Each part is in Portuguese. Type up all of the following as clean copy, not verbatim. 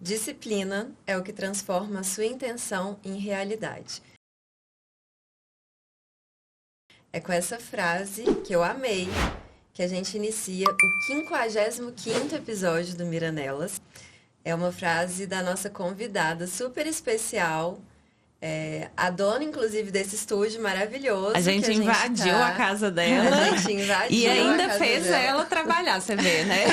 Disciplina é o que transforma a sua intenção em realidade. É com essa frase, que eu amei, que a gente inicia o 55º episódio do Miranelas. É uma frase da nossa convidada super especial, a dona, inclusive, desse estúdio maravilhoso. A gente invadiu a casa dela. A gente invadiu e ainda a casa fez dela. ela trabalhar, você vê, né?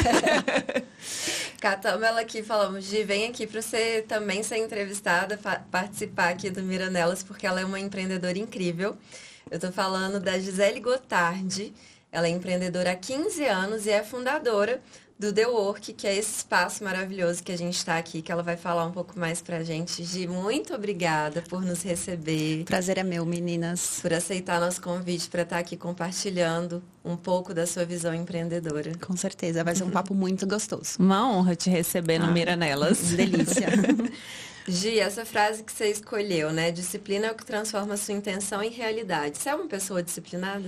Catamos ela aqui, falamos, Gi, vem aqui para você também ser entrevistada, participar aqui do Miranelas, porque ela é uma empreendedora incrível. Eu tô falando da Gisele Gotardi. Ela é empreendedora há 15 anos e é fundadora do The Work, que é esse espaço maravilhoso que a gente está aqui, que ela vai falar um pouco mais pra gente. Gi, muito obrigada por nos receber. Prazer é meu, meninas. Por aceitar nosso convite para estar aqui compartilhando um pouco da sua visão empreendedora. Com certeza, vai ser um papo muito gostoso. Uma honra te receber no Miranelas. Delícia. Gi, essa frase que você escolheu, né? Disciplina é o que transforma a sua intenção em realidade. Você é uma pessoa disciplinada?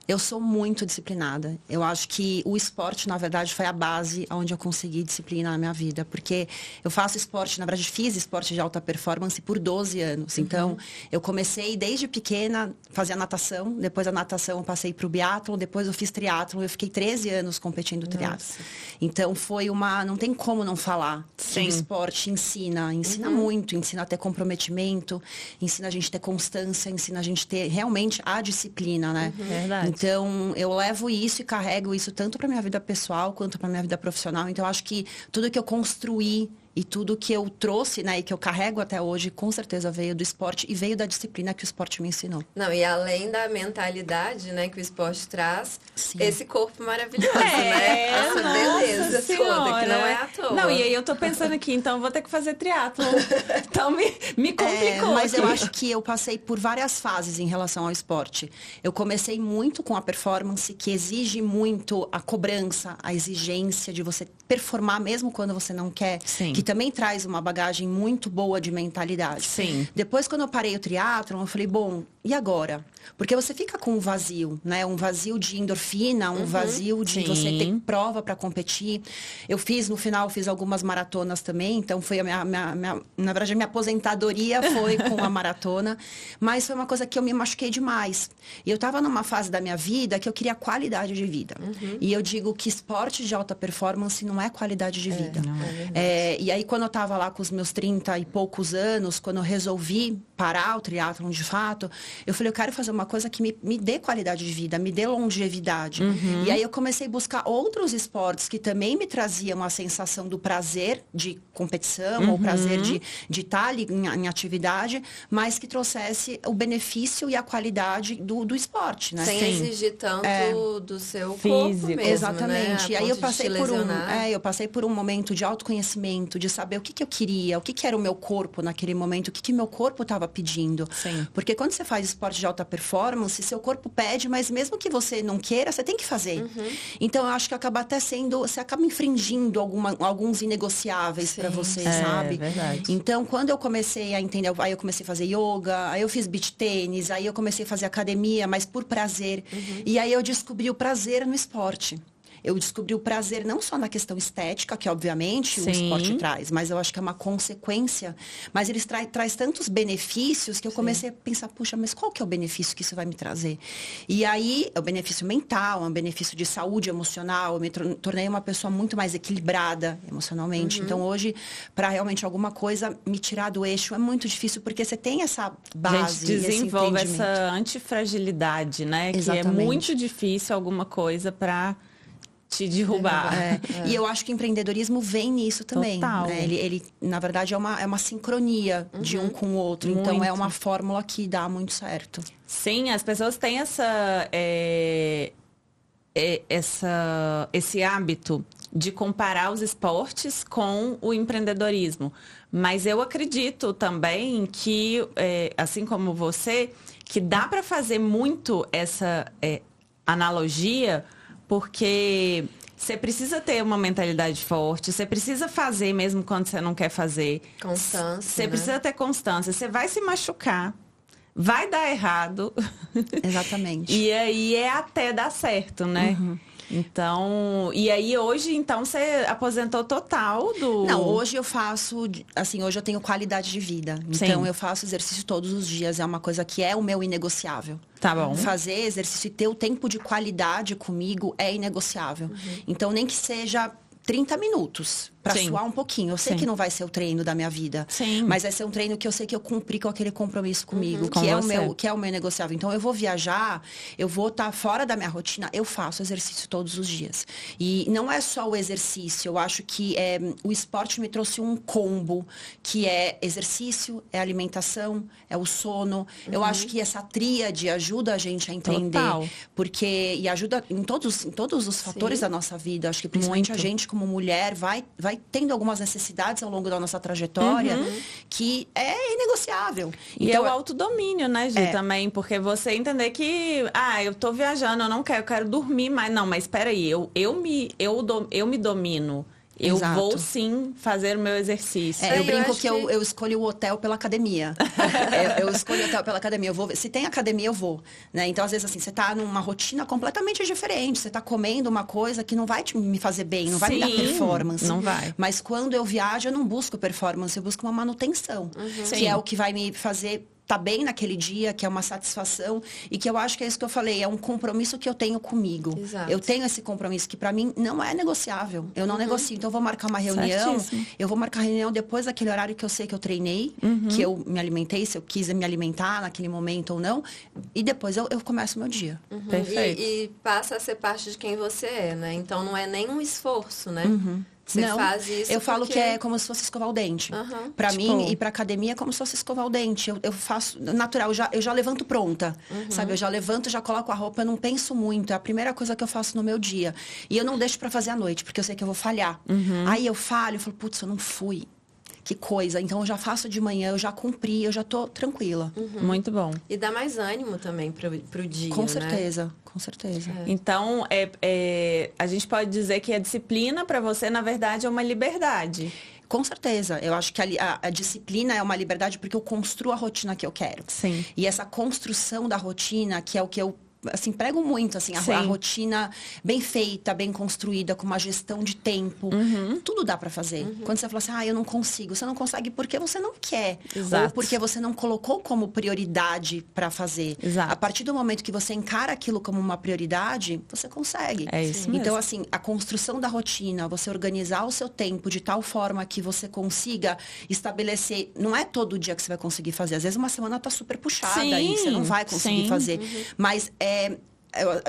Eu sou muito disciplinada. Eu acho que o esporte, na verdade, foi a base onde eu consegui disciplina na minha vida. Porque eu faço esporte, na verdade, fiz esporte de alta performance por 12 anos. Então, eu comecei desde pequena, fazia natação. Depois da natação, eu passei para o biatlon. Depois eu fiz triatlon. Eu fiquei 13 anos competindo triatlon. Então, foi uma... Não tem como não falar. Sim. O esporte ensina muito. Ensina a ter comprometimento. Ensina a gente a ter constância. Ensina a gente a ter realmente a disciplina, né? Verdade. Então, eu levo isso e carrego isso tanto para minha vida pessoal quanto para minha vida profissional. Então, eu acho que tudo que eu construí e tudo que eu trouxe, né, e que eu carrego até hoje, com certeza veio do esporte e veio da disciplina que o esporte me ensinou. Não, e além da mentalidade, né, que o esporte traz, Sim. esse corpo maravilhoso, né? Essa beleza toda, que não é à toa. Não, e aí eu tô pensando aqui, então vou ter que fazer triatlon. Então me complicou. Mas aqui. eu acho que eu passei por várias fases em relação ao esporte. Eu comecei muito com a performance, que exige muito a cobrança, a exigência de você performar mesmo quando você não quer. Sim. Que também traz uma bagagem muito boa de mentalidade. Sim. Depois, quando eu parei o triatlon, eu falei, bom, e agora? Porque você fica com um vazio, né? Um vazio de endorfina, um vazio de você ter prova para competir. No final, fiz algumas maratonas também. Então, foi na verdade, a minha aposentadoria foi com a maratona. Mas foi uma coisa que eu me machuquei demais. E eu estava numa fase da minha vida que eu queria qualidade de vida. E eu digo que esporte de alta performance não é qualidade de vida. E aí, quando eu estava lá com os meus 30 e poucos anos, quando eu resolvi parar o triatlon de fato, eu falei, eu quero fazer uma coisa que me dê qualidade de vida, me dê longevidade. E aí eu comecei a buscar outros esportes que também me traziam a sensação do prazer de competição, ou prazer de estar ali em atividade, mas que trouxesse o benefício e a qualidade do esporte, né? Sem exigir tanto do seu Físico. corpo mesmo, Exatamente. né? E aí eu passei eu passei por um momento de autoconhecimento, de saber o que eu queria, o que era o meu corpo naquele momento, o que meu corpo estava pedindo. Sim. Porque quando você faz esporte de alta performance, seu corpo pede, mas mesmo que você não queira, você tem que fazer. Então, eu acho que acaba até você acaba infringindo alguns inegociáveis para você, sabe? É verdade. Então, quando eu comecei a entender, aí eu comecei a fazer yoga, aí eu fiz beach tênis, aí eu comecei a fazer academia, mas por prazer. E aí eu descobri o prazer no esporte. Eu descobri o prazer não só na questão estética, que obviamente o esporte traz, mas eu acho que é uma consequência. Mas ele traz tantos benefícios que eu comecei a pensar, puxa, mas qual que é o benefício que isso vai me trazer? E aí, é o benefício mental, é um benefício de saúde emocional. Eu me tornei uma pessoa muito mais equilibrada emocionalmente. Então, hoje, para realmente alguma coisa me tirar do eixo, é muito difícil, porque você tem essa base. A gente desenvolve esse entendimento. essa antifragilidade, né? Exatamente. Que é muito difícil alguma coisa para te derrubar. E eu acho que empreendedorismo vem nisso também. Total. Né? Ele, na verdade, é uma sincronia de um com o outro. Então, Muito. é uma fórmula que dá muito certo. Sim, as pessoas têm esse hábito de comparar os esportes com o empreendedorismo. Mas eu acredito também que, assim como você, que dá para fazer muito essa analogia, porque você precisa ter uma mentalidade forte, você precisa fazer mesmo quando você não quer fazer. Constância, Você né? precisa ter constância. Você vai se machucar, vai dar errado. Exatamente. E aí é até dar certo, né? Então, e aí hoje, então, você aposentou total do... Não, hoje eu faço, assim, hoje eu tenho qualidade de vida. Então, Sim. eu faço exercício todos os dias. É uma coisa que é o meu inegociável. Tá bom. Fazer exercício e ter o tempo de qualidade comigo é inegociável. Então, nem que seja 30 minutos para Sim. suar um pouquinho. Eu sei Sim. que não vai ser o treino da minha vida. Sim. Mas vai ser um treino que eu sei que eu cumpri com aquele compromisso comigo, Com que é você. que é o meu negociável. Então eu vou viajar, eu vou estar fora da minha rotina, eu faço exercício todos os dias. E não é só o exercício, eu acho que o esporte me trouxe um combo, que é exercício, é alimentação, é o sono. Eu acho que essa tríade ajuda a gente a entender. Total. Porque, e ajuda em todos os fatores da nossa vida. Acho que principalmente Muito. a gente, como mulher, vai tendo algumas necessidades ao longo da nossa trajetória que é inegociável. E Então, é o autodomínio, né, Gi, também. Porque você entender que, eu tô viajando, eu quero dormir mais. Não, mas espera aí, eu me domino. Eu Exato. vou sim fazer o meu exercício. eu brinco acho que eu escolho o hotel pela academia. Eu escolho o hotel pela academia. Eu vou, se tem academia, eu vou. Né? Então, às vezes, assim, você tá numa rotina completamente diferente. Você tá comendo uma coisa que não vai me fazer bem, não vai me dar Sim, performance. não vai. Mas quando eu viajo, eu não busco performance, eu busco uma manutenção. Sim. Que é o que vai me fazer tá bem naquele dia, que é uma satisfação e que eu acho que é isso que eu falei, é um compromisso que eu tenho comigo. Exato. Eu tenho esse compromisso que para mim não é negociável. Eu não negocio. Então eu vou marcar uma reunião, Certíssimo. eu vou marcar a reunião depois daquele horário que eu sei que eu treinei, que eu me alimentei, se eu quis me alimentar naquele momento ou não, e depois eu começo o meu dia. Perfeito. E passa a ser parte de quem você é, né? Então não é nem um esforço, né? Você Não, faz isso eu falo porque... que é como se fosse escovar o dente. Pra mim, ir pra academia é como se fosse escovar o dente. Eu faço natural, eu já levanto pronta, sabe? Eu já levanto, já coloco a roupa, eu não penso muito. É a primeira coisa que eu faço no meu dia. E eu não deixo pra fazer à noite, porque eu sei que eu vou falhar. Aí eu falho, eu falo, putz, eu não fui. Que coisa. Então, eu já faço de manhã, eu já cumpri, eu já tô tranquila. Muito bom. E dá mais ânimo também pro dia, Com né? certeza, com certeza. Então, a gente pode dizer que a disciplina para você, na verdade, é uma liberdade. Com certeza. Eu acho que a disciplina é uma liberdade porque eu construo a rotina que eu quero. Sim. E essa construção da rotina, que é o que eu assim, prego muito, assim, a rotina bem feita, bem construída, com uma gestão de tempo. Tudo dá pra fazer. Quando você fala assim, eu não consigo. Você não consegue porque você não quer. Exato. Ou porque você não colocou como prioridade pra fazer. Exato. A partir do momento que você encara aquilo como uma prioridade, você consegue. É isso mesmo. Então, assim, a construção da rotina, você organizar o seu tempo de tal forma que você consiga estabelecer. Não é todo dia que você vai conseguir fazer. Às vezes uma semana tá super puxada e você não vai conseguir fazer. Mas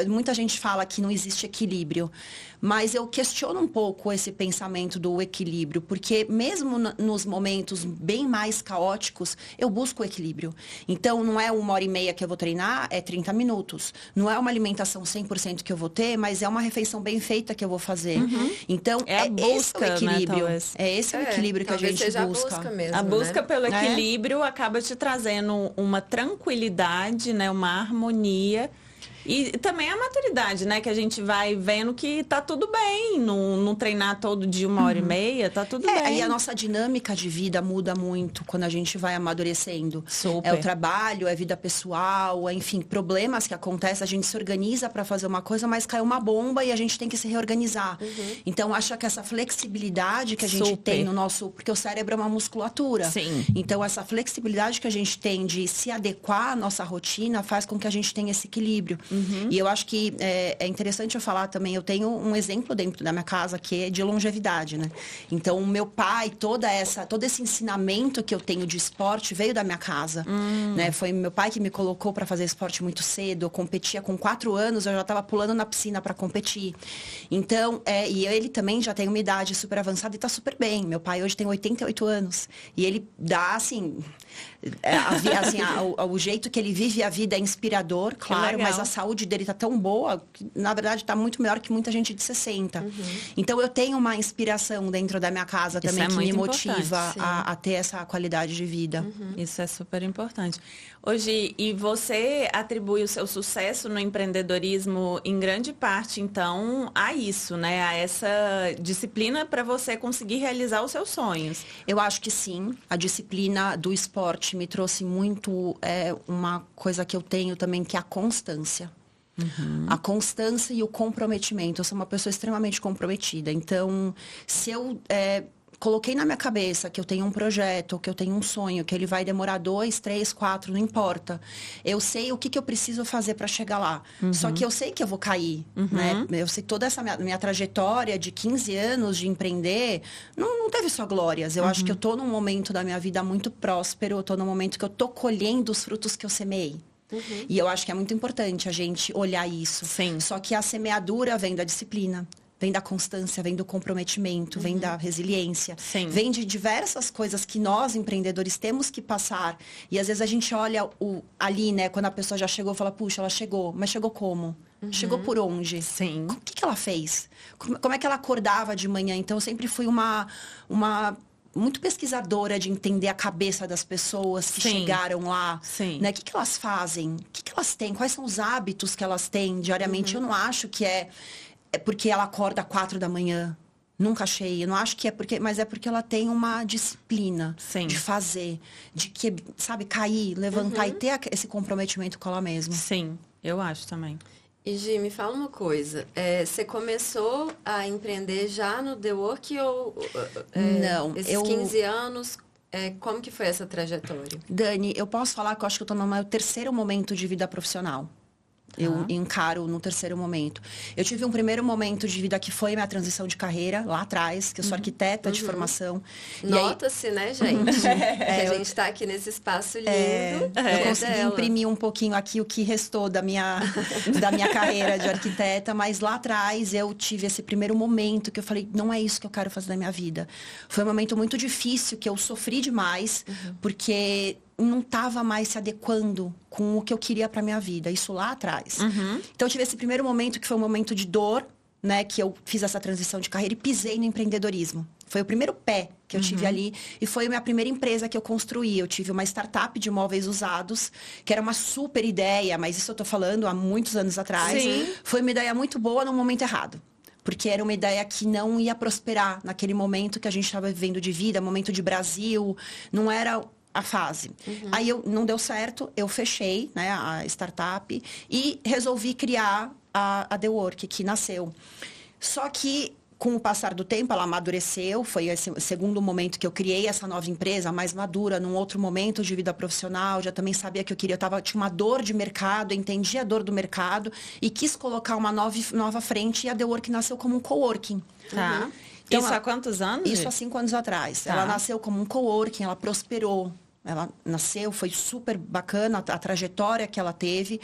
muita gente fala que não existe equilíbrio. Mas eu questiono um pouco esse pensamento do equilíbrio, porque mesmo nos momentos bem mais caóticos, eu busco o equilíbrio. Então, não é 1h30 que eu vou treinar, é 30 minutos. Não é uma alimentação 100% que eu vou ter, mas é uma refeição bem feita que eu vou fazer. Então, É a busca, esse o equilíbrio. né, é esse o equilíbrio que a talvez gente seja busca. A busca mesmo, A busca né? pelo equilíbrio acaba te trazendo uma tranquilidade, né? Uma harmonia. E também a maturidade, né? Que a gente vai vendo que tá tudo bem. Não treinar todo dia 1h30, tá tudo bem. E a nossa dinâmica de vida muda muito quando a gente vai amadurecendo. Super. É o trabalho, é vida pessoal, enfim, problemas que acontecem. A gente se organiza para fazer uma coisa, mas cai uma bomba e a gente tem que se reorganizar. Então, acho que essa flexibilidade que a gente tem no nosso... Porque o cérebro é uma musculatura. Sim. Então, essa flexibilidade que a gente tem de se adequar à nossa rotina faz com que a gente tenha esse equilíbrio. E eu acho que é interessante eu falar também, eu tenho um exemplo dentro da minha casa que é de longevidade, né? Então, o meu pai, todo esse ensinamento que eu tenho de esporte veio da minha casa, né? Foi meu pai que me colocou para fazer esporte muito cedo, eu competia com 4 anos, eu já estava pulando na piscina para competir. Então, e ele também já tem uma idade super avançada e está super bem. Meu pai hoje tem 88 anos e ele dá, assim... o jeito que ele vive a vida é inspirador, claro, mas a saúde dele tá tão boa que, na verdade, tá muito melhor que muita gente de 60. Então, eu tenho uma inspiração dentro da minha casa também que me motiva a ter essa qualidade de vida. Isso é super importante. Hoje, e você atribui o seu sucesso no empreendedorismo em grande parte, então, a isso, né? A essa disciplina para você conseguir realizar os seus sonhos. Eu acho que sim. A disciplina do esporte me trouxe muito uma coisa que eu tenho também, que é a constância. A constância e o comprometimento. Eu sou uma pessoa extremamente comprometida. Então, se eu coloquei na minha cabeça que eu tenho um projeto, que eu tenho um sonho, que ele vai demorar 2, 3, 4, não importa. Eu sei o que eu preciso fazer para chegar lá. Só que eu sei que eu vou cair, né? Eu sei toda essa minha trajetória de 15 anos de empreender, não teve só glórias. Eu acho que eu tô num momento da minha vida muito próspero, eu tô num momento que eu tô colhendo os frutos que eu semeei. E eu acho que é muito importante a gente olhar isso. Sim. Só que a semeadura vem da disciplina. Vem da constância, vem do comprometimento, vem da resiliência. Sim. Vem de diversas coisas que nós, empreendedores, temos que passar. E às vezes a gente olha ali, né? Quando a pessoa já chegou, fala, puxa, ela chegou. Mas chegou como? Chegou por onde? Sim. O que ela fez? Como é que ela acordava de manhã? Então, eu sempre fui uma muito pesquisadora de entender a cabeça das pessoas que chegaram lá. Sim. Né? O que elas fazem? O que elas têm? Quais são os hábitos que elas têm diariamente? Eu não acho que é porque ela acorda às 4 da manhã. Nunca achei. Eu não acho que é porque... Mas é porque ela tem uma disciplina de fazer. De que, sabe, cair, levantar e ter esse comprometimento com ela mesma. Sim, eu acho também. E Gi, me fala uma coisa. Você começou a empreender já no The Work ou... Não. Esses 15 anos, como que foi essa trajetória? Dani, eu posso falar que eu acho que eu tô no meu terceiro momento de vida profissional. Eu encaro no terceiro momento. Eu tive um primeiro momento de vida que foi minha transição de carreira, lá atrás, que eu sou arquiteta de formação. Nota-se, né, gente? Que a gente está aqui nesse espaço lindo. Eu consegui imprimir um pouquinho aqui o que restou da minha carreira de arquiteta, mas lá atrás eu tive esse primeiro momento que eu falei, não é isso que eu quero fazer da minha vida. Foi um momento muito difícil, que eu sofri demais, porque não estava mais se adequando com o que eu queria para minha vida, isso lá atrás. Então eu tive esse primeiro momento que foi um momento de dor, né, que eu fiz essa transição de carreira e pisei no empreendedorismo. Foi o primeiro pé que eu tive ali e foi a minha primeira empresa que eu construí. Eu tive uma startup de móveis usados, que era uma super ideia, mas isso eu tô falando há muitos anos atrás. Sim. Foi uma ideia muito boa no momento errado. Porque era uma ideia que não ia prosperar naquele momento que a gente estava vivendo de vida, momento de Brasil, não era a fase. Aí não deu certo, eu fechei, né, a startup e resolvi criar a The Work, que nasceu. Só que, com o passar do tempo, ela amadureceu. Foi esse segundo momento que eu criei essa nova empresa, mais madura, num outro momento de vida profissional. Já também sabia que eu queria, tinha uma dor de mercado, entendi a dor do mercado e quis colocar uma nova frente, e a The Work nasceu como um coworking. Tá. Então, isso há quantos anos? Isso há 5 anos atrás. Tá. Ela nasceu como um coworking, ela prosperou. Ela nasceu, foi super bacana a trajetória que ela teve.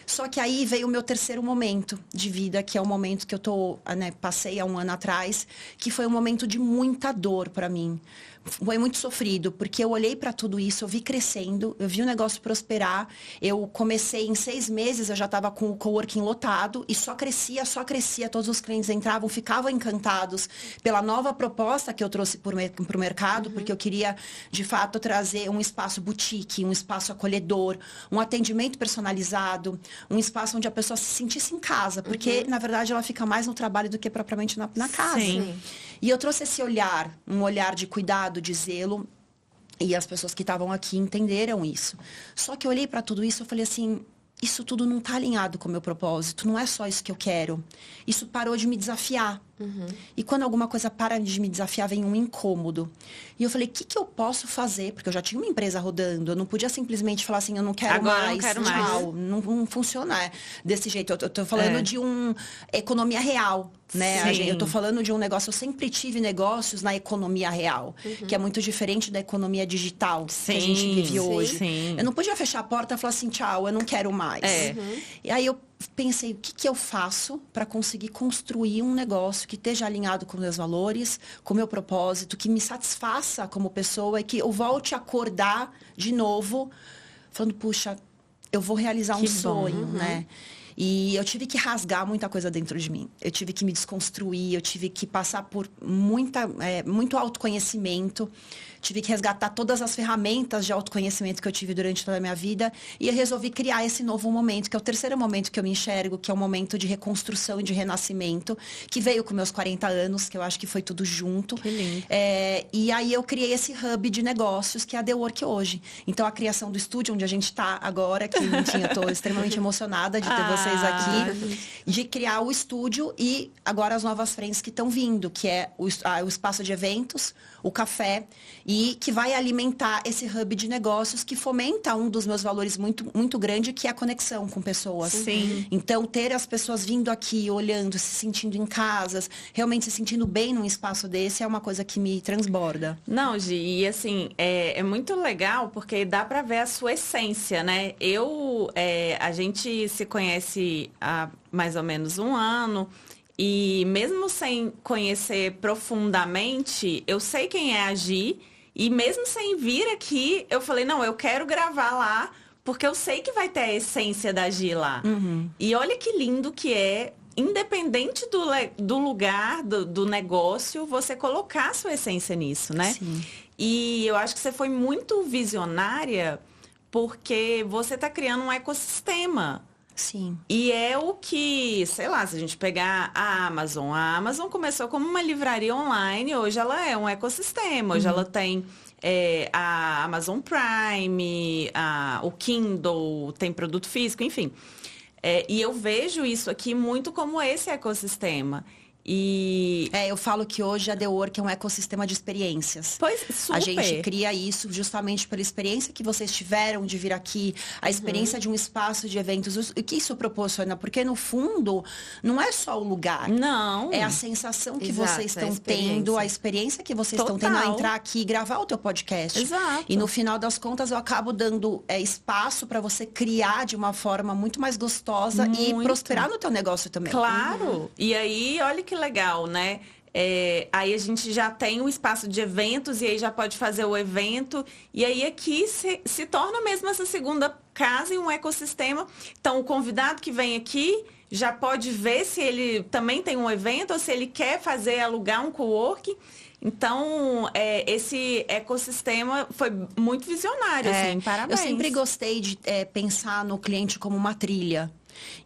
Só que aí veio o meu terceiro momento de vida, que é o momento que eu passei há 1 ano atrás, que foi um momento de muita dor para mim. Foi muito sofrido, porque eu olhei para tudo isso, eu vi crescendo, eu vi o negócio prosperar. Eu comecei em 6 meses, eu já estava com o coworking lotado e só crescia. Todos os clientes entravam, ficavam encantados pela nova proposta que eu trouxe para o mercado, porque eu queria, de fato, trazer um espaço boutique, um espaço acolhedor, um atendimento personalizado, um espaço onde a pessoa se sentisse em casa, porque, na verdade, ela fica mais no trabalho do que propriamente na casa. Sim. E eu trouxe esse olhar, um olhar de cuidado, de zelo, e as pessoas que estavam aqui entenderam isso. Só que eu olhei para tudo isso e falei assim, isso tudo não está alinhado com o meu propósito, não é só isso que eu quero. Isso parou de me desafiar. E quando alguma coisa para de me desafiar, vem um incômodo. E eu falei, o que eu posso fazer? Porque eu já tinha uma empresa rodando, eu não podia simplesmente falar assim, eu não quero Agora mais. não quero mais. Não funciona desse jeito. Eu tô falando de economia real, né? Sim. Eu tô falando de um negócio, eu sempre tive negócios na economia real, que é muito diferente da economia digital que a gente vive hoje. Sim. Eu não podia fechar a porta e falar assim, tchau, eu não quero mais. E aí eu pensei, o que eu faço para conseguir construir um negócio que esteja alinhado com meus valores, com o meu propósito, que me satisfaça como pessoa e que eu volte a acordar de novo, falando, puxa, eu vou realizar um sonho, né? E eu tive que rasgar muita coisa dentro de mim. Eu tive que me desconstruir, eu tive que passar por muito autoconhecimento. Tive que resgatar todas as ferramentas de autoconhecimento que eu tive durante toda a minha vida. E eu resolvi criar esse novo momento, que é o terceiro momento que eu me enxergo, que é o momento de reconstrução e de renascimento, que veio com meus 40 anos, que eu acho que foi tudo junto. Que lindo. E aí eu criei esse hub de negócios, que é a The Work hoje. Então, a criação do estúdio, onde a gente está agora, que, enfim, eu estou extremamente emocionada de ter você vocês aqui, de criar o estúdio e agora as novas frentes que estão vindo, que é o espaço de eventos, o café, e que vai alimentar esse hub de negócios que fomenta um dos meus valores muito, muito grande, que é a conexão com pessoas. Sim. Então, ter as pessoas vindo aqui, olhando, se sentindo em casas, realmente se sentindo bem num espaço desse, é uma coisa que me transborda. Não, Gi, e assim, é muito legal porque dá pra ver a sua essência, né? A gente se conhece há mais ou menos um ano e mesmo sem conhecer profundamente, eu sei quem é a Gi e mesmo sem vir aqui, eu falei, não, eu quero gravar lá porque eu sei que vai ter a essência da Gi lá. E olha que lindo que é, independente do lugar, do negócio, você colocar a sua essência nisso, né? Sim. E eu acho que você foi muito visionária porque você está criando um ecossistema. Sim. E é o que, sei lá, se a gente pegar a Amazon começou como uma livraria online, hoje ela é um ecossistema, hoje ela tem a Amazon Prime, o Kindle, tem produto físico, enfim. E eu vejo isso aqui muito como esse ecossistema. Eu falo que hoje a The Work é um ecossistema de experiências. Pois, super. A gente cria isso justamente pela experiência que vocês tiveram de vir aqui, a experiência de um espaço de eventos. O que isso proporciona? Porque, no fundo, não é só o lugar. Não. É a sensação que Exato, vocês estão tendo, a experiência que vocês estão tendo a entrar aqui e gravar o teu podcast. Exato. E, no final das contas, eu acabo dando espaço para você criar de uma forma muito mais gostosa e prosperar no teu negócio também. Claro. E aí, olha que legal, né? Aí a gente já tem um espaço de eventos e aí já pode fazer o evento. E aí aqui se torna mesmo essa segunda casa e um ecossistema. Então, o convidado que vem aqui já pode ver se ele também tem um evento ou se ele quer alugar um coworking. Então, esse ecossistema foi muito visionário, assim, parabéns. Eu sempre gostei de pensar no cliente como uma trilha.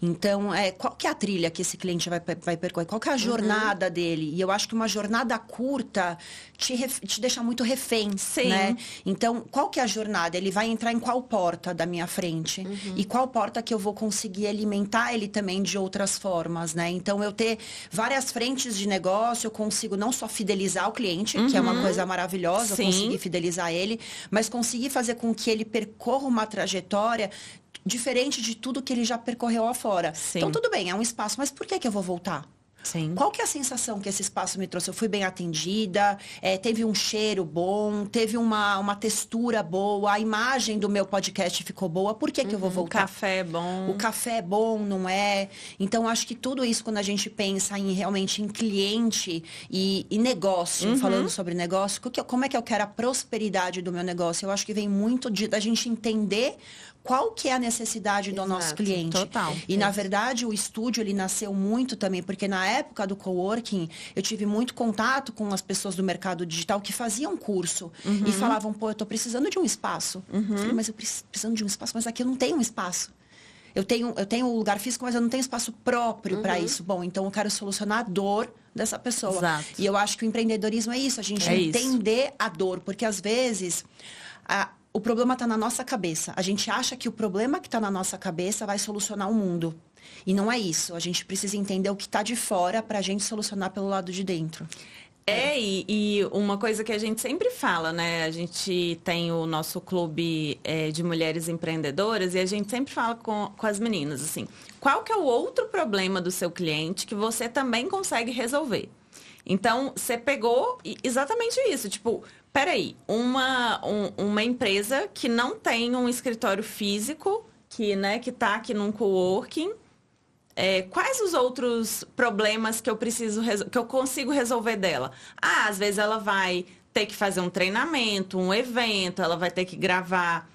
Então, qual que é a trilha que esse cliente vai percorrer? Qual que é a jornada dele? E eu acho que uma jornada curta te deixa muito refém, Sim. né? Então, qual que é a jornada? Ele vai entrar em qual porta da minha frente? E qual porta que eu vou conseguir alimentar ele também de outras formas, né? Então, eu ter várias frentes de negócio, eu consigo não só fidelizar o cliente, que é uma coisa maravilhosa, Sim. conseguir fidelizar ele, mas conseguir fazer com que ele percorra uma trajetória diferente de tudo que ele já percorreu lá fora. Sim. Então, tudo bem, é um espaço, mas por que eu vou voltar? Sim. Qual que é a sensação que esse espaço me trouxe? Eu fui bem atendida, teve um cheiro bom, teve uma textura boa, a imagem do meu podcast ficou boa, por que eu vou voltar? O café é bom. O café é bom, não é? Então, acho que tudo isso, quando a gente pensa realmente em cliente e negócio, falando sobre negócio, como é que eu quero a prosperidade do meu negócio? Eu acho que vem muito da gente entender qual que é a necessidade do nosso cliente. Total. E, na verdade, o estúdio, ele nasceu muito também, porque na época do coworking, eu tive muito contato com as pessoas do mercado digital que faziam curso e falavam, pô, eu tô precisando de um espaço. Eu falei, mas eu precisando de um espaço, mas aqui eu não tenho um espaço. Eu tenho um lugar físico, mas eu não tenho espaço próprio para isso. Bom, então eu quero solucionar a dor dessa pessoa. Exato. E eu acho que o empreendedorismo é isso, a gente entender a dor, porque às vezes o problema está na nossa cabeça. A gente acha que o problema que está na nossa cabeça vai solucionar o mundo. E não é isso. A gente precisa entender o que está de fora para a gente solucionar pelo lado de dentro. E uma coisa que a gente sempre fala, né? A gente tem o nosso clube de mulheres empreendedoras e a gente sempre fala com as meninas, assim, qual que é o outro problema do seu cliente que você também consegue resolver? Então, você pegou exatamente isso, tipo, peraí, uma empresa que não tem um escritório físico, que tá aqui num coworking, quais os outros problemas que eu consigo resolver dela? Às vezes ela vai ter que fazer um treinamento, um evento, ela vai ter que gravar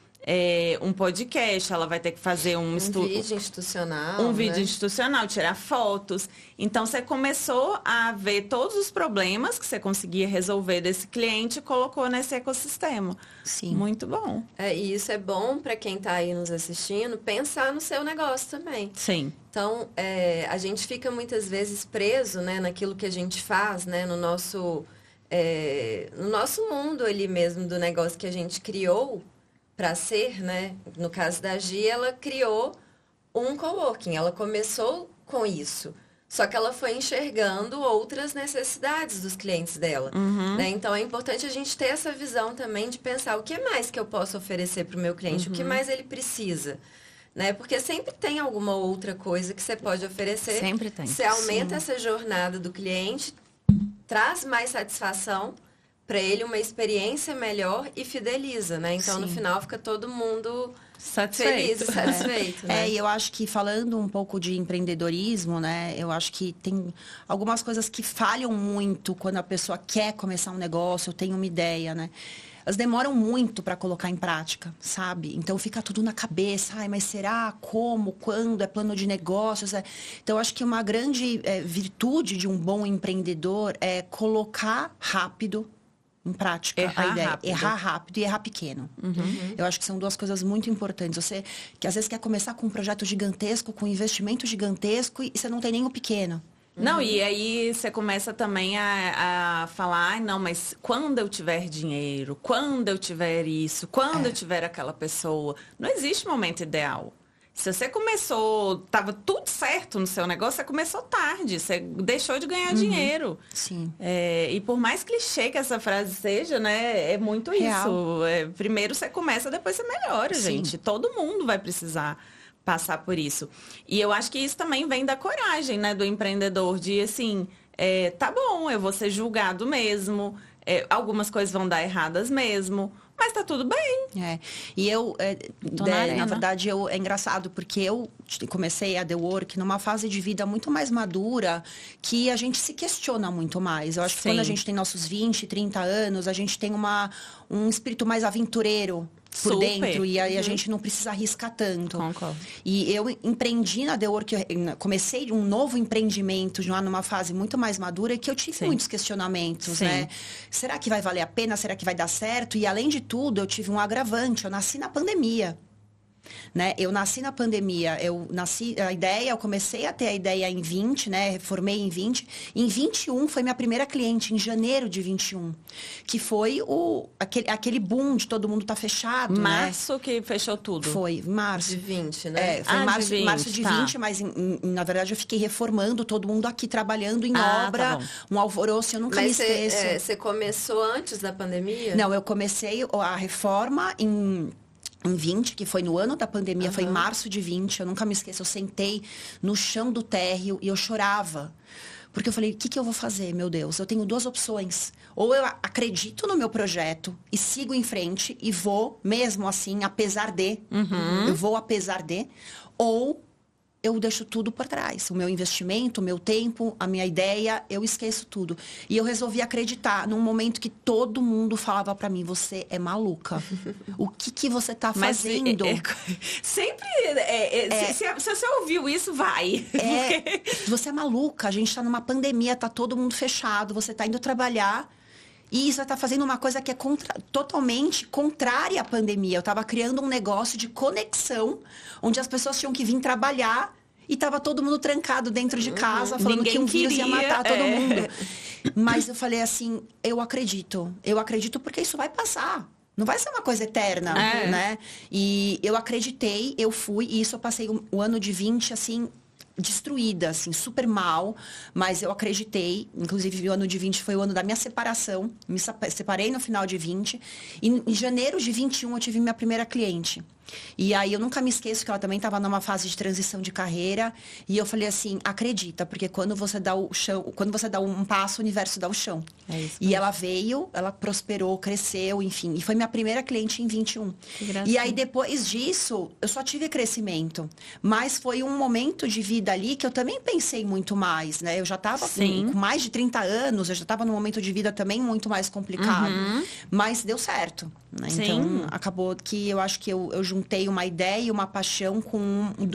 um podcast, ela vai ter que fazer um estudo. Vídeo institucional. Um vídeo institucional, tirar fotos. Então, você começou a ver todos os problemas que você conseguia resolver desse cliente e colocou nesse ecossistema. Sim. Muito bom. E isso é bom para quem está aí nos assistindo, pensar no seu negócio também. Sim. Então, a gente fica muitas vezes preso, né, naquilo que a gente faz, né, no nosso mundo ali mesmo do negócio que a gente criou para ser, né? No caso da Gi, ela criou um coworking. Ela começou com isso. Só que ela foi enxergando outras necessidades dos clientes dela, né? Então, é importante a gente ter essa visão também de pensar o que mais que eu posso oferecer para o meu cliente, o que mais ele precisa, né? Porque sempre tem alguma outra coisa que você pode oferecer. Sempre tem. Você aumenta essa jornada do cliente, traz mais satisfação para ele, uma experiência melhor e fideliza, né? Então, no final, fica todo mundo... feliz e satisfeito, né? E eu acho que falando um pouco de empreendedorismo, né? Eu acho que tem algumas coisas que falham muito quando a pessoa quer começar um negócio, tem uma ideia, né? Elas demoram muito para colocar em prática, sabe? Então fica tudo na cabeça. Ai, mas será? Como? Quando? É plano de negócios? Então, eu acho que uma grande virtude de um bom empreendedor é colocar rápido em prática a ideia. Rápido. Errar rápido e errar pequeno. Eu acho que são duas coisas muito importantes. Você que às vezes quer começar com um projeto gigantesco, com um investimento gigantesco e você não tem nem o pequeno. Não, e aí você começa também a falar, não, mas quando eu tiver dinheiro, quando eu tiver isso, quando eu tiver aquela pessoa. Não existe momento ideal. Se você começou, estava tudo certo no seu negócio, você começou tarde, você deixou de ganhar dinheiro. Sim. E por mais clichê que essa frase seja, né, é muito Real. isso. Primeiro você começa, depois você melhora, Sim. gente. Todo mundo vai precisar passar por isso. E eu acho que isso também vem da coragem, né, do empreendedor, de assim, tá bom, eu vou ser julgado mesmo, algumas coisas vão dar erradas mesmo, mas tá tudo bem. E eu, na na verdade, é engraçado, porque eu comecei a The Work numa fase de vida muito mais madura, que a gente se questiona muito mais. Eu acho que Sim. quando a gente tem nossos 20, 30 anos, a gente tem um espírito mais aventureiro por Super. dentro, e aí a gente não precisa arriscar tanto. Concordo. E eu empreendi na The Work, comecei um novo empreendimento já numa fase muito mais madura e que eu tive Sim. muitos questionamentos, Sim. né? Será que vai valer a pena? Será que vai dar certo? E além de tudo, eu tive um agravante, eu nasci na pandemia. Né? Eu nasci na pandemia, eu comecei a ter a ideia em 20, né? Formei em 20. Em 21 foi minha primeira cliente, em janeiro de 21. Que foi aquele boom de todo mundo tá fechado, Março que fechou tudo. Foi, março. De 20, né? Foi de março de 20, tá. mas na verdade eu fiquei reformando, todo mundo aqui trabalhando em obra, tá bom. um alvoroço, eu nunca me Mas esqueço. você começou antes da pandemia? Não, eu comecei a reforma em 20, que foi no ano da pandemia, foi em março de 20, eu nunca me esqueço, eu sentei no chão do térreo e eu chorava. Porque eu falei, o que eu vou fazer, meu Deus? Eu tenho duas opções. Ou eu acredito no meu projeto e sigo em frente e vou, mesmo assim, apesar de. Eu vou apesar de. Ou eu deixo tudo por trás. O meu investimento, o meu tempo, a minha ideia, eu esqueço tudo. E eu resolvi acreditar num momento que todo mundo falava pra mim, você é maluca. O que você tá fazendo? Sempre, se você ouviu isso, vai. Você é maluca, a gente tá numa pandemia, tá todo mundo fechado, você tá indo trabalhar. E você está fazendo uma coisa que é totalmente contrária à pandemia. Eu estava criando um negócio de conexão, onde as pessoas tinham que vir trabalhar e estava todo mundo trancado dentro de casa, falando Ninguém que um vírus ia matar todo mundo. Mas eu falei assim, eu acredito porque isso vai passar. Não vai ser uma coisa eterna, né? E eu acreditei, eu fui, e isso eu passei o ano de 20, assim, destruída, assim, super mal, mas eu acreditei, inclusive o ano de 20 foi o ano da minha separação, me separei no final de 20, e em janeiro de 21 eu tive minha primeira cliente. E aí eu nunca me esqueço que ela também estava numa fase de transição de carreira, e eu falei assim, acredita, porque quando você dá um passo, o universo dá o chão. É isso E ela veio, ela prosperou, cresceu, enfim, e foi minha primeira cliente em 21. E aí depois disso, eu só tive crescimento, mas foi um momento de vida ali que eu também pensei muito mais, né? Eu já estava com mais de 30 anos, eu já estava num momento de vida também muito mais complicado, mas deu certo, né? Então, acabou que eu acho que eu juntei uma ideia e uma paixão com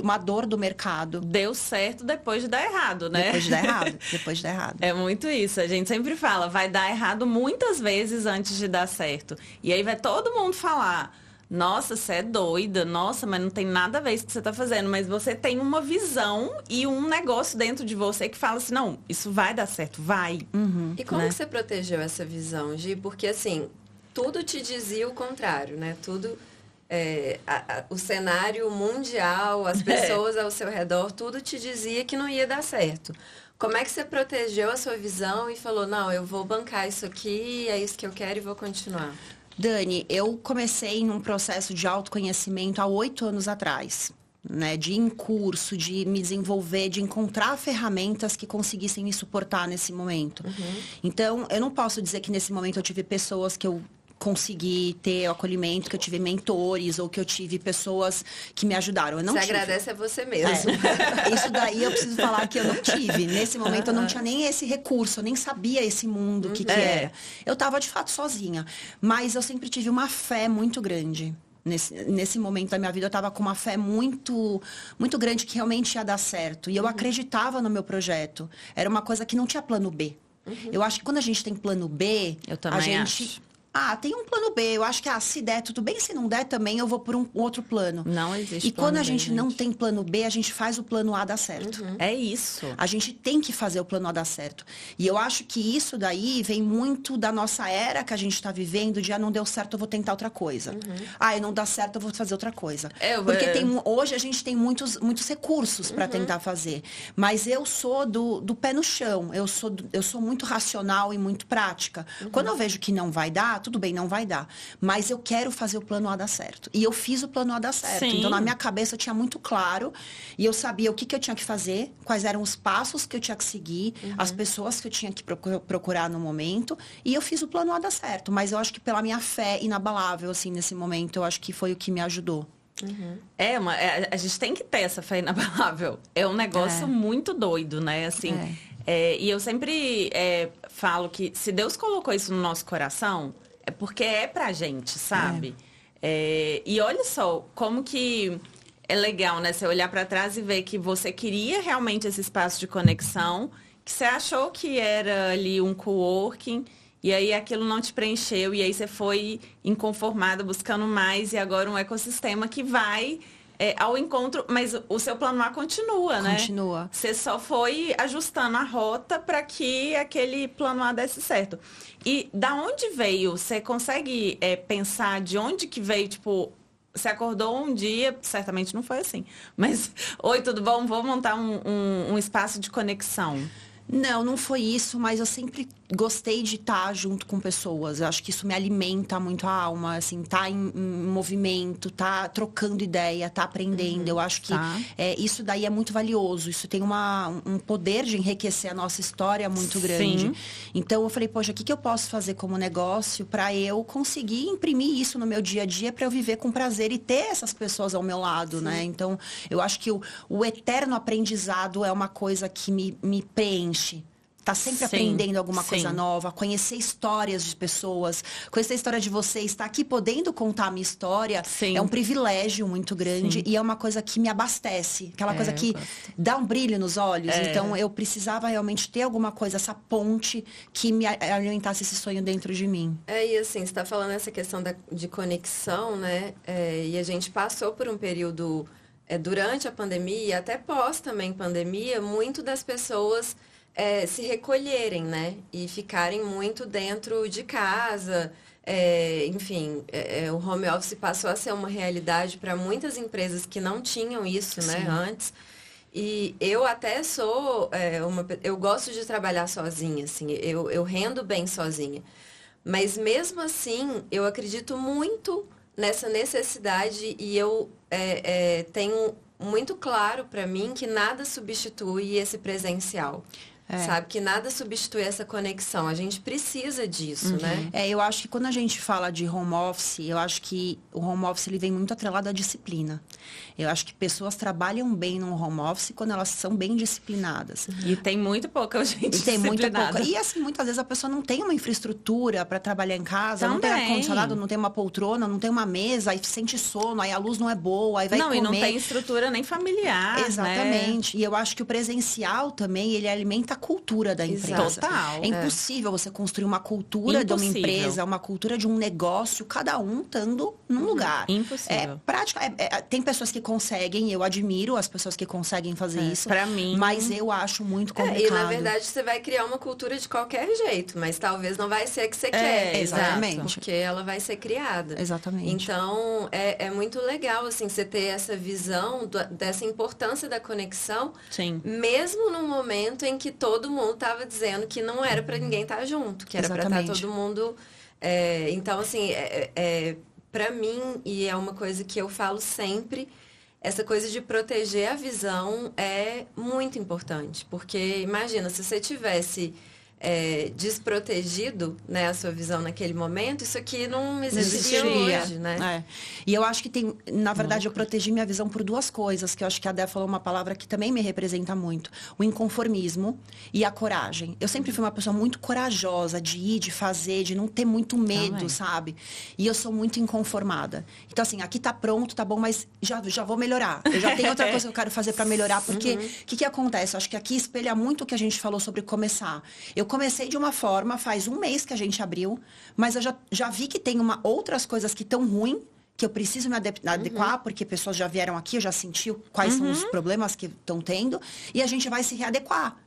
uma dor do mercado. Deu certo depois de dar errado, né? Depois de dar errado. É muito isso. A gente sempre fala, vai dar errado muitas vezes antes de dar certo. E aí vai todo mundo falar, nossa, você é doida, nossa, mas não tem nada a ver com o que você tá fazendo. Mas você tem uma visão e um negócio dentro de você que fala assim, não, isso vai dar certo, vai. E como que você protegeu essa visão, Gi? Porque assim, tudo te dizia o contrário, né? Tudo o cenário mundial, as pessoas ao seu redor, tudo te dizia que não ia dar certo. Como é que você protegeu a sua visão e falou, não, eu vou bancar isso aqui, é isso que eu quero e vou continuar? Dani, eu comecei num processo de autoconhecimento há 8 anos atrás. Né, de ir em curso, de me desenvolver, de encontrar ferramentas que conseguissem me suportar nesse momento. Então, eu não posso dizer que nesse momento eu tive pessoas que eu consegui ter o acolhimento, que eu tive mentores ou que eu tive pessoas que me ajudaram. Eu não tive. Agradece a você mesmo. Isso daí eu preciso falar que eu não tive. Nesse momento eu não tinha nem esse recurso, eu nem sabia esse mundo que era. Eu estava de fato sozinha. Mas eu sempre tive uma fé muito grande. Nesse momento da minha vida, eu estava com uma fé muito, muito grande que realmente ia dar certo. E eu acreditava no meu projeto. Era uma coisa que não tinha plano B. Eu acho que quando a gente tem plano B, eu também a gente... acho. Tem um plano B. Eu acho que, se der, tudo bem. Se não der, também eu vou por um outro plano. Não existe E quando a gente B, não tem plano B, a gente faz o plano A dar certo. É isso. A gente tem que fazer o plano A dar certo. E eu acho que isso daí vem muito da nossa era que a gente está vivendo, de não deu certo, eu vou tentar outra coisa. Não dá certo, eu vou fazer outra coisa. Porque hoje a gente tem muitos recursos para tentar fazer. Mas eu sou do pé no chão. Eu sou muito racional e muito prática. Quando eu vejo que não vai dar, tudo bem, não vai dar. Mas eu quero fazer o plano A dar certo. E eu fiz o plano A dar certo. Sim. Então, na minha cabeça, eu tinha muito claro. E eu sabia o que eu tinha que fazer, quais eram os passos que eu tinha que seguir, as pessoas que eu tinha que procurar no momento. E eu fiz o plano A dar certo. Mas eu acho que pela minha fé inabalável, assim, nesse momento, eu acho que foi o que me ajudou. A gente tem que ter essa fé inabalável. É um negócio muito doido, né? Assim, e eu sempre falo que se Deus colocou isso no nosso coração, é porque é pra gente, sabe? E olha só, como que é legal, né? Você olhar pra trás e ver que você queria realmente esse espaço de conexão, que você achou que era ali um coworking, e aí aquilo não te preencheu, e aí você foi inconformada, buscando mais, e agora um ecossistema que vai ao encontro, mas o seu plano A continua, né? Continua. Você só foi ajustando a rota para que aquele plano A desse certo. E da onde veio? Você consegue pensar de onde que veio, tipo, você acordou um dia, certamente não foi assim, mas, oi, tudo bom? Vou montar um espaço de conexão. Não foi isso, mas eu sempre gostei de estar junto com pessoas. Eu acho que isso me alimenta muito a alma, assim, tá em movimento, tá trocando ideia, tá aprendendo. Eu acho que isso daí é muito valioso. Isso tem um poder de enriquecer a nossa história muito grande. Sim. Então eu falei, poxa, o que eu posso fazer como negócio para eu conseguir imprimir isso no meu dia a dia, para eu viver com prazer e ter essas pessoas ao meu lado, né? Então eu acho que o eterno aprendizado é uma coisa que me preenche. Tá sempre aprendendo alguma coisa nova, conhecer histórias de pessoas, conhecer a história de vocês, estar aqui podendo contar a minha história é um privilégio muito grande e é uma coisa que me abastece, aquela coisa que dá um brilho nos olhos. Então eu precisava realmente ter alguma coisa, essa ponte que me alimentasse esse sonho dentro de mim. E assim, você está falando essa questão de conexão, né? E a gente passou por um período durante a pandemia e até pós também pandemia, muito das pessoas se recolherem, né? E ficarem muito dentro de casa. Enfim, o home office passou a ser uma realidade para muitas empresas que não tinham isso, né, antes. E eu até sou eu gosto de trabalhar sozinha, assim, eu rendo bem sozinha. Mas mesmo assim, eu acredito muito nessa necessidade e eu tenho muito claro para mim que nada substitui esse presencial. Sabe? Que nada substitui essa conexão. A gente precisa disso, né? Eu acho que quando a gente fala de home office, eu acho que o home office ele vem muito atrelado à disciplina. Eu acho que pessoas trabalham bem no home office quando elas são bem disciplinadas. E tem muito pouca gente disciplinada. E assim, muitas vezes a pessoa não tem uma infraestrutura para trabalhar em casa, não tem ar-condicionado, não tem uma poltrona, não tem uma mesa, aí sente sono, aí a luz não é boa, aí vai comer. E não tem estrutura nem familiar, Exatamente. né? E eu acho que o presencial também, ele alimenta cultura da empresa. Total. É impossível você construir uma cultura de uma empresa, uma cultura de um negócio, cada um estando num lugar. Impossível. Tem pessoas que conseguem, eu admiro as pessoas que conseguem fazer isso. Pra mim. Mas eu acho muito complicado. E na verdade você vai criar uma cultura de qualquer jeito, mas talvez não vai ser a que você quer. Exatamente. Né? Porque ela vai ser criada. Exatamente. Então, é muito legal, assim, você ter essa visão dessa importância da conexão. Sim. Mesmo no momento em que todo mundo estava dizendo que não era para ninguém estar junto, que era para estar todo mundo... então, assim, para mim, e é uma coisa que eu falo sempre, essa coisa de proteger a visão é muito importante. Porque, imagina, se você tivesse... desprotegido, né, a sua visão naquele momento, isso aqui não existiria hoje, né? E eu acho que tem, na verdade, eu protegi minha visão por duas coisas, que eu acho que a Dé falou uma palavra que também me representa muito. O inconformismo e a coragem. Eu sempre fui uma pessoa muito corajosa de ir, de fazer, de não ter muito medo, sabe? E eu sou muito inconformada. Então, assim, aqui tá pronto, tá bom, mas já vou melhorar. Eu já tenho outra coisa que eu quero fazer para melhorar, porque o que acontece? Eu acho que aqui espelha muito o que a gente falou sobre começar. Eu comecei de uma forma, faz um mês que a gente abriu, mas eu já vi que tem outras coisas que estão ruins, que eu preciso me adequar, porque pessoas já vieram aqui, eu já senti quais são os problemas que estão tendo, e a gente vai se readequar.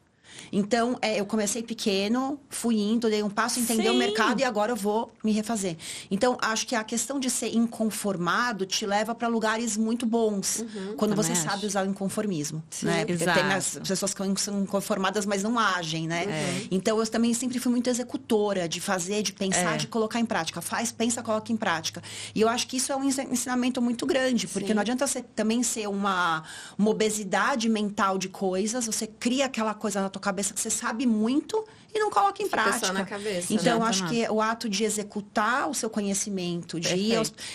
Então, eu comecei pequeno, fui indo, dei um passo, entender o mercado e agora eu vou me refazer. Então, acho que a questão de ser inconformado te leva para lugares muito bons, quando você sabe usar o inconformismo. Né? Porque tem as pessoas que são inconformadas, mas não agem, né? Então, eu também sempre fui muito executora de fazer, de pensar, de colocar em prática. Faz, pensa, coloca em prática. E eu acho que isso é um ensinamento muito grande, porque não adianta você também ser uma obesidade mental de coisas, você cria aquela coisa na tua cabeça que você sabe muito e não coloca em prática. Só na cabeça, então, né? acho que o ato de executar o seu conhecimento,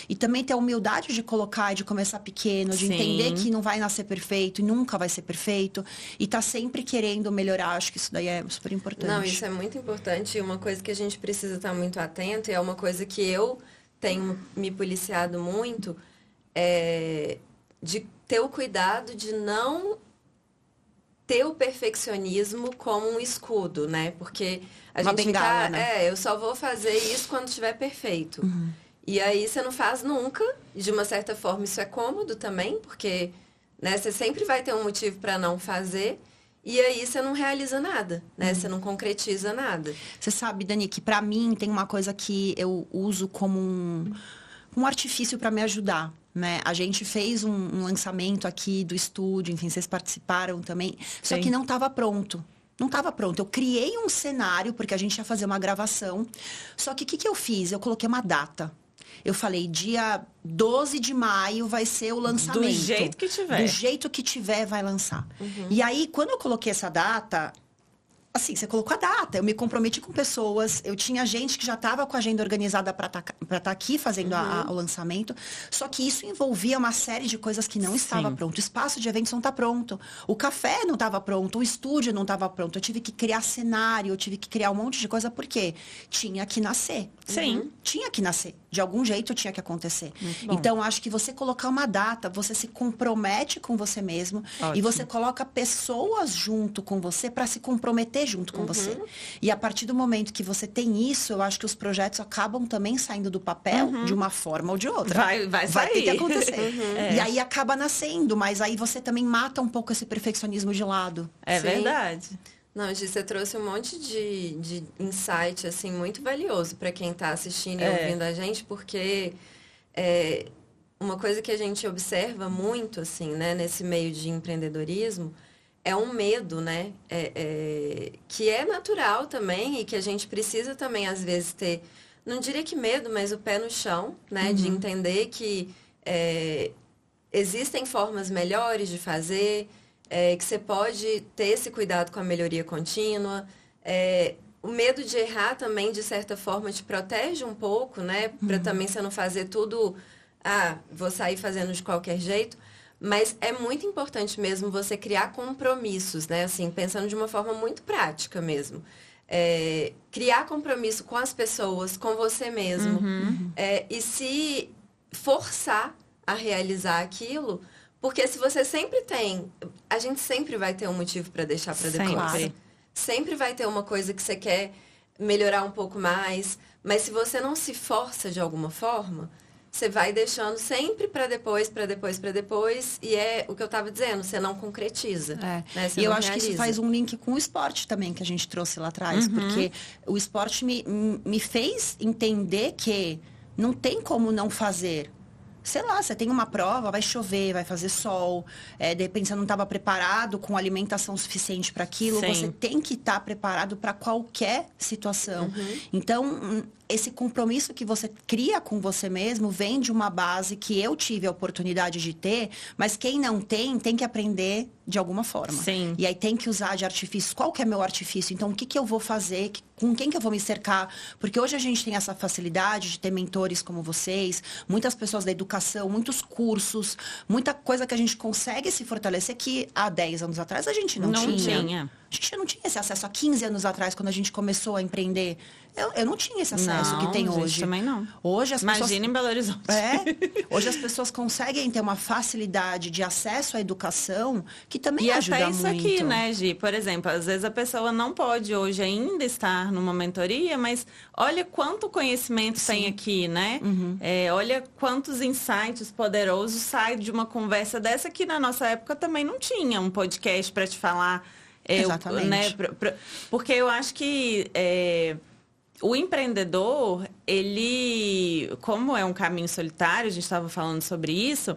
e também ter a humildade de colocar e de começar pequeno, de entender que não vai nascer perfeito e nunca vai ser perfeito, e tá sempre querendo melhorar. Acho que isso daí é super importante. Não, isso é muito importante, e uma coisa que a gente precisa estar muito atento, e é uma coisa que eu tenho me policiado muito, é de ter o cuidado de não ter o perfeccionismo como um escudo, né? Porque a gente bengala, fica, né? Eu só vou fazer isso quando estiver perfeito. E aí você não faz nunca. De uma certa forma isso é cômodo também, porque, né, você sempre vai ter um motivo para não fazer. E aí você não realiza nada, né? Você não concretiza nada. Você sabe, Dani, que pra mim tem uma coisa que eu uso como um artifício para me ajudar. Né? A gente fez um lançamento aqui do estúdio, enfim, vocês participaram também, só que não estava pronto. Não estava pronto. Eu criei um cenário, porque a gente ia fazer uma gravação. Só que o que eu fiz? Eu coloquei uma data. Eu falei, dia 12 de maio vai ser o lançamento. Do jeito que tiver. Do jeito que tiver, vai lançar. E aí, quando eu coloquei essa data... Assim, você colocou a data, eu me comprometi com pessoas, eu tinha gente que já estava com a agenda organizada para estar aqui fazendo o lançamento, só que isso envolvia uma série de coisas que não estava pronto. O espaço de eventos não está pronto, o café não estava pronto, o estúdio não estava pronto, eu tive que criar cenário, eu tive que criar um monte de coisa, porque tinha que nascer. Tinha que nascer. De algum jeito tinha que acontecer. Então, acho que você colocar uma data, você se compromete com você mesmo. Ótimo. E você coloca pessoas junto com você para se comprometer junto com você. E a partir do momento que você tem isso, eu acho que os projetos acabam também saindo do papel de uma forma ou de outra. Vai sair. Vai ter que acontecer. E aí acaba nascendo, mas aí você também mata um pouco esse perfeccionismo de lado. É verdade. Não, Gi, você trouxe um monte de insight, assim, muito valioso para quem está assistindo e ouvindo a gente, porque uma coisa que a gente observa muito, assim, né, nesse meio de empreendedorismo, é um medo, né, que é natural também e que a gente precisa também, às vezes, ter, não diria que medo, mas o pé no chão, né, de entender que existem formas melhores de fazer, que você pode ter esse cuidado com a melhoria contínua. O medo de errar também, de certa forma, te protege um pouco, né? Para também você não fazer tudo, vou sair fazendo de qualquer jeito. Mas é muito importante mesmo você criar compromissos, né? Assim, pensando de uma forma muito prática mesmo. Criar compromisso com as pessoas, com você mesmo. E se forçar a realizar aquilo... Porque se você sempre tem... A gente sempre vai ter um motivo para deixar para depois. Claro. sempre vai ter uma coisa que você quer melhorar um pouco mais, mas se você não se força de alguma forma, você vai deixando sempre para depois, para depois, para depois, e é o que eu estava dizendo, você não concretiza. Né? E eu acho que isso faz um link com o esporte também, que a gente trouxe lá atrás, porque o esporte me fez entender que não tem como não fazer. Sei lá, você tem uma prova, vai chover, vai fazer sol, de repente você não estava preparado com alimentação suficiente para aquilo, Sim. você tem que estar preparado para qualquer situação. Então, esse compromisso que você cria com você mesmo vem de uma base que eu tive a oportunidade de ter, mas quem não tem que aprender de alguma forma. Sim. E aí tem que usar de artifícios. Qual que é meu artifício? Então, o que eu vou fazer? Com quem que eu vou me cercar? Porque hoje a gente tem essa facilidade de ter mentores como vocês, muitas pessoas da educação, muitos cursos, muita coisa que a gente consegue se fortalecer que há 10 anos atrás a gente não tinha. A gente não tinha esse acesso. Há 15 anos atrás, quando a gente começou a empreender, eu não tinha esse acesso que tem hoje. Também não. Hoje as pessoas... Imagina em Belo Horizonte. Hoje as pessoas conseguem ter uma facilidade de acesso à educação que também ajuda muito. E até isso aqui, né, Gi? Por exemplo, às vezes a pessoa não pode hoje ainda estar numa mentoria, mas olha quanto conhecimento tem aqui, né? Olha quantos insights poderosos saem de uma conversa dessa que na nossa época também não tinha um podcast para te falar. Exatamente. Né, porque eu acho que o empreendedor, ele, como é um caminho solitário, a gente estava falando sobre isso,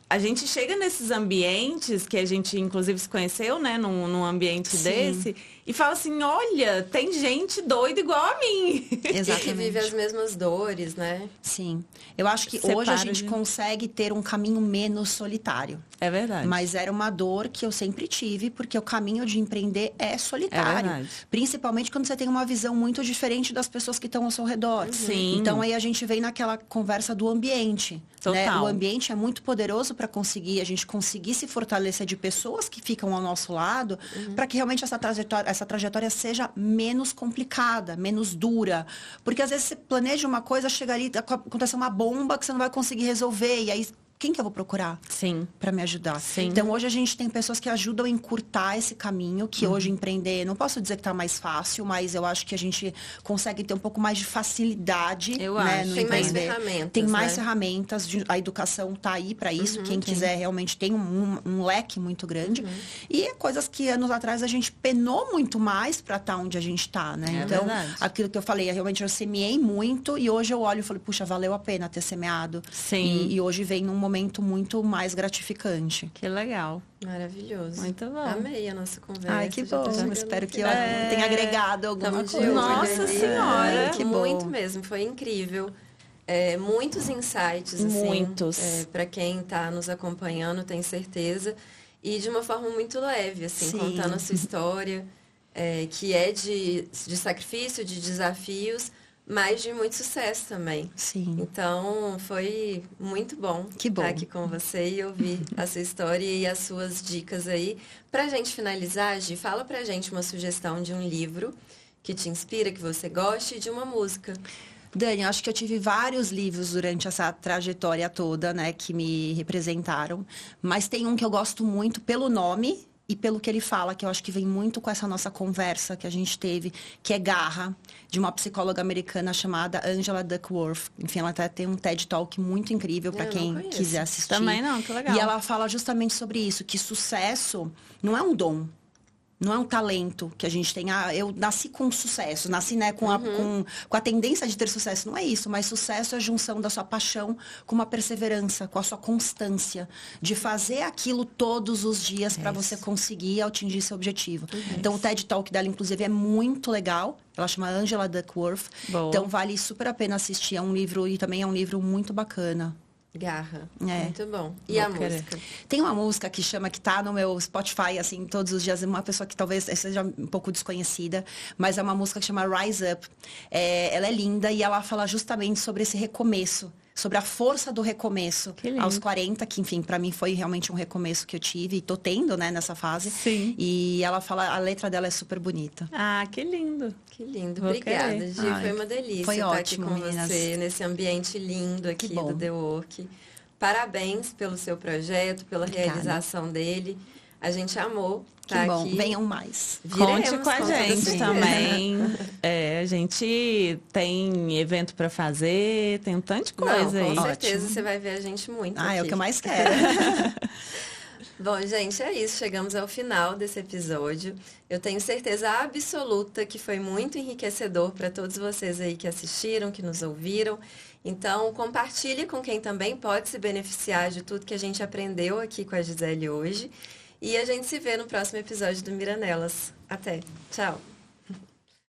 a gente chega nesses ambientes que a gente, inclusive, se conheceu, né, num ambiente desse, e fala assim, olha, tem gente doida igual a mim. Exatamente. E que vive as mesmas dores, né? Sim. Eu acho que hoje a gente consegue ter um caminho menos solitário. É verdade. Mas era uma dor que eu sempre tive, porque o caminho de empreender é solitário. É verdade. Principalmente quando você tem uma visão muito diferente das pessoas que estão ao seu redor. Sim. Então aí a gente vem naquela conversa do ambiente. Né? Total. O ambiente é muito poderoso para a gente conseguir se fortalecer de pessoas que ficam ao nosso lado, para que realmente essa trajetória seja menos complicada, menos dura. Porque às vezes você planeja uma coisa, chega ali, acontece uma bomba que você não vai conseguir resolver. E aí, quem que eu vou procurar? Sim. Para me ajudar. Sim. Então, hoje a gente tem pessoas que ajudam a encurtar esse caminho, que hoje empreender, não posso dizer que está mais fácil, mas eu acho que a gente consegue ter um pouco mais de facilidade, Eu né, acho. no Tem mais empreender. ferramentas, Tem mais né? ferramentas, a educação está aí para isso. Quem quiser realmente tem um leque muito grande. E é coisas que anos atrás a gente penou muito mais para estar onde a gente está, né? É Então, verdade. aquilo que eu falei, realmente eu semeei muito e hoje eu olho e falo, puxa, valeu a pena ter semeado. Sim. E hoje vem num momento muito mais gratificante. Que legal. Maravilhoso. Muito bom. Amei a nossa conversa. Ai, que Já bom. tá chegando Espero no que eu final. tenha agregado alguma Tamo de coisa. olho Nossa ali. Senhora. Que bom. Muito mesmo, foi incrível. Muitos insights, assim. Muitos. Para quem está nos acompanhando, tenho certeza. E de uma forma muito leve, assim, Sim. contando a sua história, que é de sacrifício, de desafios, mas de muito sucesso também. Sim. Então, foi muito bom Que bom. estar aqui com você e ouvir a sua história e as suas dicas aí. Pra gente finalizar, Gi, fala pra gente uma sugestão de um livro que te inspira, que você goste, e de uma música. Dani, eu acho que eu tive vários livros durante essa trajetória toda, né, que me representaram. Mas tem um que eu gosto muito pelo nome e pelo que ele fala, que eu acho que vem muito com essa nossa conversa que a gente teve, que é Garra, de uma psicóloga americana chamada Angela Duckworth. Enfim, ela até tem um TED Talk muito incrível para Eu não quem conheço. quiser assistir. Também não, que legal. E ela fala justamente sobre isso, que sucesso não é um dom. Não é um talento que a gente tem. Eu nasci com sucesso, nasci, né, com a tendência de ter sucesso. Não é isso, mas sucesso é a junção da sua paixão com uma perseverança, com a sua constância. De fazer aquilo todos os dias para você conseguir atingir seu objetivo. Então, o TED Talk dela, inclusive, é muito legal. Ela chama Angela Duckworth. Boa. Então, vale super a pena assistir. É um livro, e também é um livro muito bacana. Garra. É. Muito bom. E a Vou querer. música? Tem uma música que tá no meu Spotify, assim, todos os dias. Uma pessoa que talvez seja um pouco desconhecida, mas é uma música que chama Rise Up. Ela é linda e ela fala justamente sobre esse recomeço. Sobre a força do recomeço Que lindo. aos 40, que, enfim, pra mim foi realmente um recomeço que eu tive e tô tendo, né, nessa fase. Sim. E ela fala, a letra dela é super bonita. Ah, que lindo. Que lindo. Vou Obrigada, querer. Gi. Ai, Foi uma delícia foi estar ótimo, aqui com meninas. você, nesse ambiente lindo aqui Que bom. do The Work. Parabéns pelo seu projeto, pela Obrigada. realização dele. A gente amou Que estar bom, aqui. venham mais. Conte Viremos, com a toda gente certeza. também. A gente tem evento para fazer, tem um tanto de coisa Não, aí. com certeza Ótimo. você vai ver a gente muito Ah, é o aqui. que eu mais quero. Bom, gente, é isso. Chegamos ao final desse episódio. Eu tenho certeza absoluta que foi muito enriquecedor para todos vocês aí que assistiram, que nos ouviram. Então, compartilhe com quem também pode se beneficiar de tudo que a gente aprendeu aqui com a Gisele hoje. E a gente se vê no próximo episódio do Miranelas. Até. Tchau.